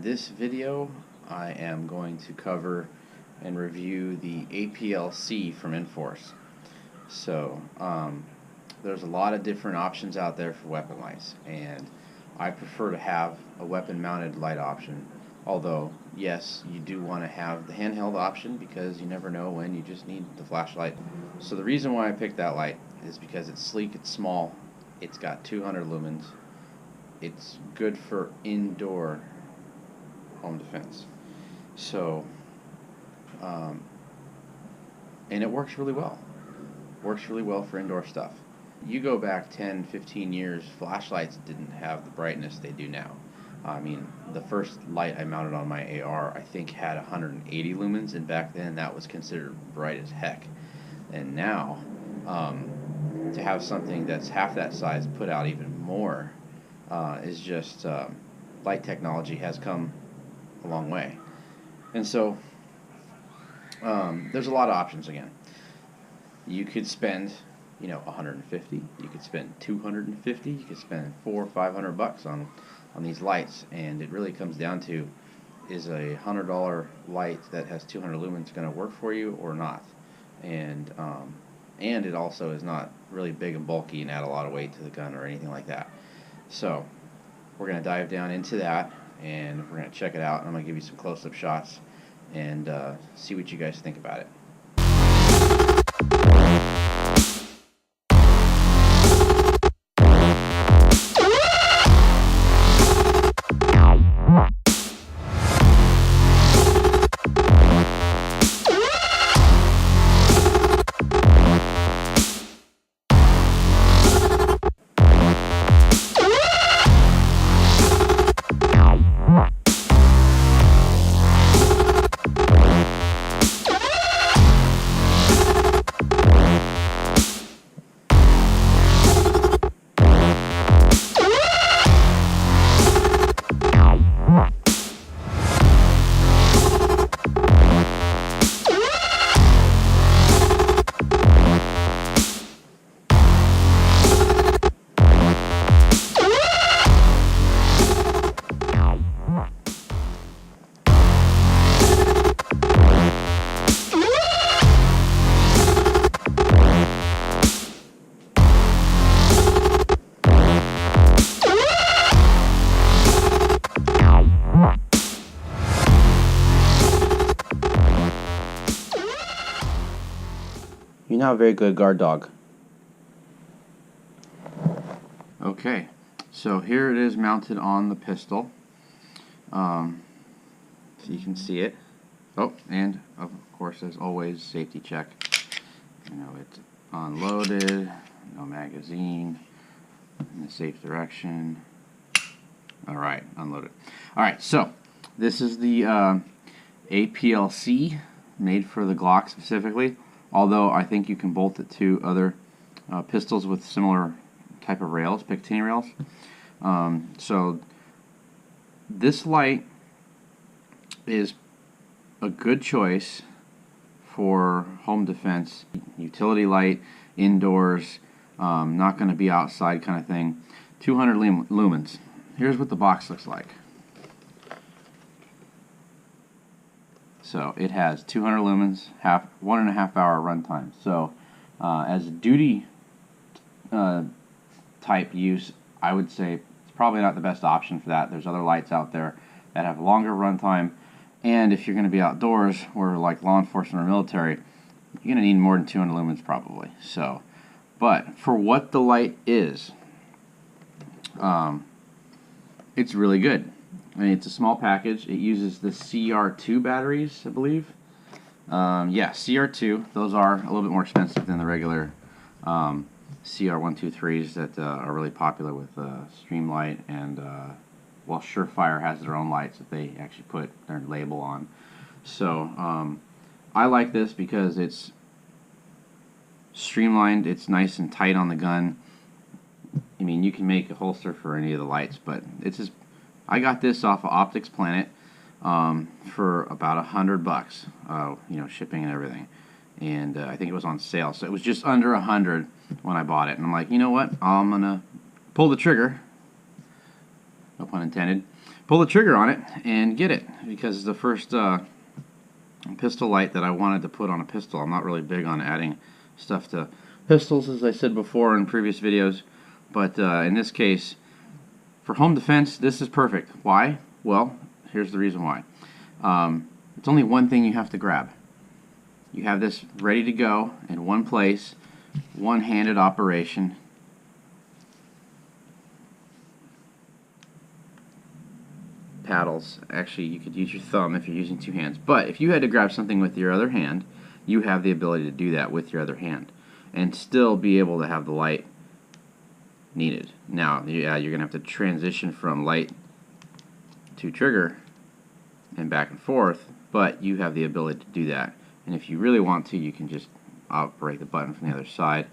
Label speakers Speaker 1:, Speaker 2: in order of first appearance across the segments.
Speaker 1: this video, I am going to cover and review the APLc from Inforce. So, there's a lot of different options out there for weapon lights, and I prefer to have a weapon-mounted light option. Although, yes, you do want to have the handheld option because you never know when you just need the flashlight. So the reason why I picked that light is because it's sleek, it's small, it's got 200 lumens, it's good for indoor home defense. So, and it works really well. Works really well for indoor stuff. You go back 10, 15 years, flashlights didn't have the brightness they do now. I mean, the first light I mounted on my AR, I think, had 180 lumens, and back then that was considered bright as heck. And now, to have something that's half that size put out even more is just, light technology has come a long way. And so, there's a lot of options again. You could spend, $150. You could spend $250. You could spend $400 or $500 on these lights, and it really comes down to, is a $100 light that has 200 lumens going to work for you or not? And it also is not really big and bulky and add a lot of weight to the gun or anything like that. So we're going to dive down into that, and we're going to check it out, and I'm going to give you some close-up shots and see what you guys think about it. You're not a very good guard dog. Okay, so here it is mounted on the pistol. So you can see it. Oh, and of course, as always, safety check. It's unloaded, no magazine, in the safe direction. Alright, unloaded. Alright, so this is the APLc, made for the Glock specifically. Although I think you can bolt it to other pistols with similar type of rails, Picatinny rails. So this light is a good choice for home defense, utility light, indoors, not going to be outside kind of thing. 200 lumens. Here's what the box looks like. So it has 200 lumens, 1.5 hour runtime. So as a duty type use, I would say it's probably not the best option for that. There's other lights out there that have longer runtime, and if you're going to be outdoors or like law enforcement or military, you're going to need more than 200 lumens probably. So, but for what the light is, it's really good. I mean, it's a small package. It uses the CR2 batteries, I believe. Yeah, CR2. Those are a little bit more expensive than the regular CR123s that are really popular with Streamlight, and well, Surefire has their own lights that they actually put their label on. So I like this because it's streamlined. It's nice and tight on the gun. I mean, you can make a holster for any of the lights, but it's just, I got this off of Optics Planet for about $100, shipping and everything. And I think it was on sale, so it was just under $100 when I bought it. And I'm like, you know what? I'm gonna pull the trigger. No pun intended. pull the trigger on it and get it, because it's the first pistol light that I wanted to put on a pistol. I'm not really big on adding stuff to pistols, as I said before in previous videos, but in this case, for home defense, this is perfect. Why? Well, here's the reason why. It's only one thing you have to grab. You have this ready to go in one place, one-handed operation. Paddles. Actually, you could use your thumb if you're using two hands. But if you had to grab something with your other hand, you have the ability to do that with your other hand and still be able to have the light needed. Now, yeah, you're going to have to transition from light to trigger and back and forth, but you have the ability to do that. And if you really want to, you can just operate the button from the other side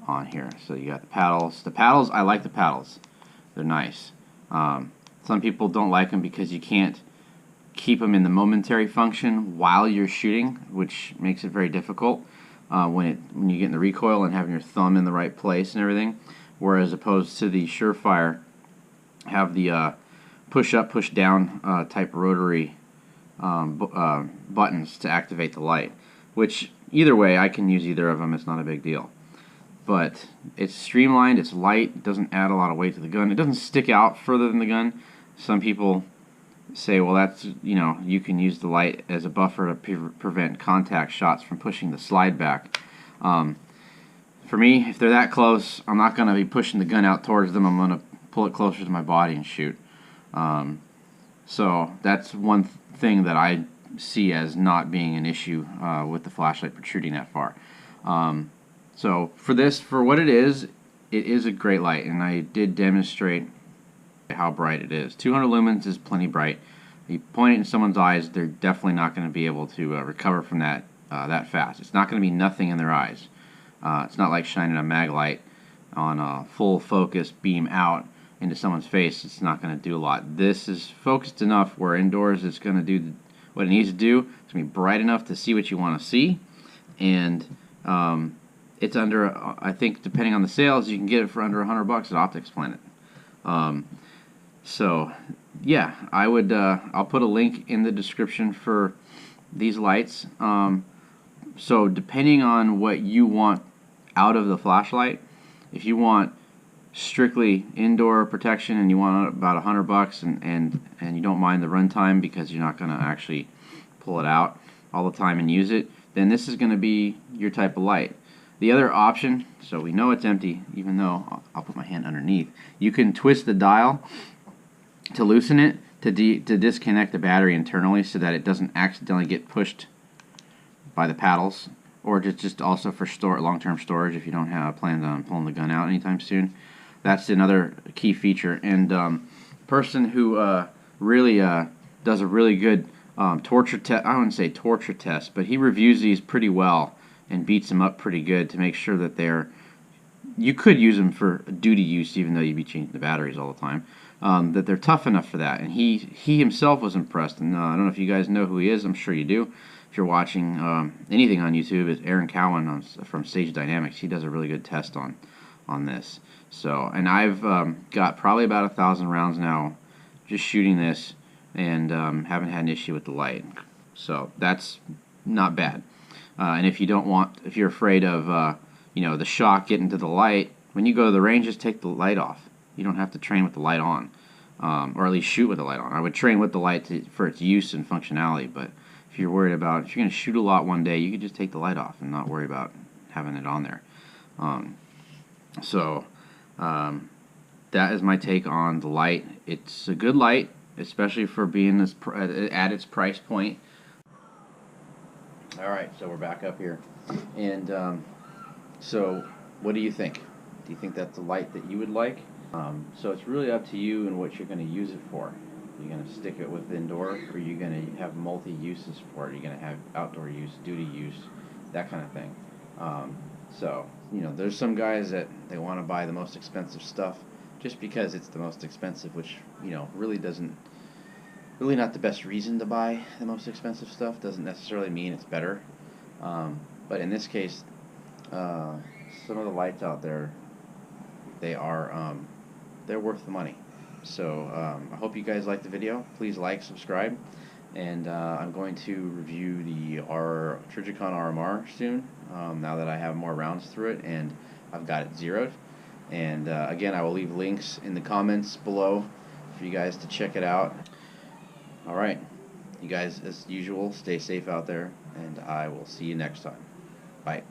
Speaker 1: on here. So you got the paddles. The paddles, I like the paddles. They're nice. Some people don't like them because you can't keep them in the momentary function while you're shooting, which makes it very difficult when you get in the recoil and having your thumb in the right place and everything. Whereas opposed to the Surefire, have the push up, push down type rotary buttons to activate the light, which either way I can use either of them. It's not a big deal, but it's streamlined, it's light, it doesn't add a lot of weight to the gun, it doesn't stick out further than the gun. Some people say, well, that's, you know, you can use the light as a buffer to prevent contact shots from pushing the slide back. For me, if they're that close, I'm not going to be pushing the gun out towards them. I'm going to pull it closer to my body and shoot. So that's one thing that I see as not being an issue with the flashlight protruding that far. So for this, for what it is a great light, and I did demonstrate how bright it is. 200 lumens is plenty bright. You point it in someone's eyes, they're definitely not going to be able to recover from that that fast. It's not going to be nothing in their eyes. It's not like shining a mag light on a full focus beam out into someone's face. It's not going to do a lot. This is focused enough where indoors it's going to do what it needs to do. It's going to be bright enough to see what you want to see, and it's under, I think, depending on the sales, you can get it for under $100 at Optics Planet. So yeah, I would I'll put a link in the description for these lights. So depending on what you want out of the flashlight, if you want strictly indoor protection and you want about $100 and you don't mind the runtime because you're not going to actually pull it out all the time and use it, then this is going to be your type of light. The other option, so we know it's empty, even though I'll put my hand underneath, you can twist the dial to loosen it, to disconnect the battery internally so that it doesn't accidentally get pushed by the paddles, or just also for long-term storage if you don't have plans on pulling the gun out anytime soon. That's another key feature. And person who really does a really good torture test, I wouldn't say torture test, but he reviews these pretty well and beats them up pretty good to make sure that you could use them for duty use even though you'd be changing the batteries all the time, that they're tough enough for that. And he himself was impressed, and I don't know if you guys know who he is. I'm sure you do. If you're watching anything on YouTube, it's Aaron Cowan from Stage Dynamics. He does a really good test on this. So, and I've got probably about 1,000 rounds now just shooting this, and haven't had an issue with the light. So that's not bad. And if you're afraid of the shock getting to the light, when you go to the range, just take the light off. You don't have to train with the light on, or at least shoot with the light on. I would train with the light for its use and functionality, but if you're worried about, if you're going to shoot a lot one day, you could just take the light off and not worry about having it on there. That is my take on the light. It's a good light, especially for being at its price point. Alright, so we're back up here. And so what do you think? Do you think that's a light that you would like? So it's really up to you and what you're going to use it for. Are you going to stick it with indoor, or are you going to have multi-uses for it? Are you going to have outdoor use, duty use, that kind of thing? So, there's some guys that they want to buy the most expensive stuff just because it's the most expensive, which, really not the best reason to buy the most expensive stuff. Doesn't necessarily mean it's better. But in this case, some of the lights out there, they're worth the money. So I hope you guys like the video. Please like, subscribe, and I'm going to review the Trijicon RMR soon, now that I have more rounds through it and I've got it zeroed. And again, I will leave links in the comments below for you guys to check it out. Alright, you guys, as usual, stay safe out there, and I will see you next time. Bye.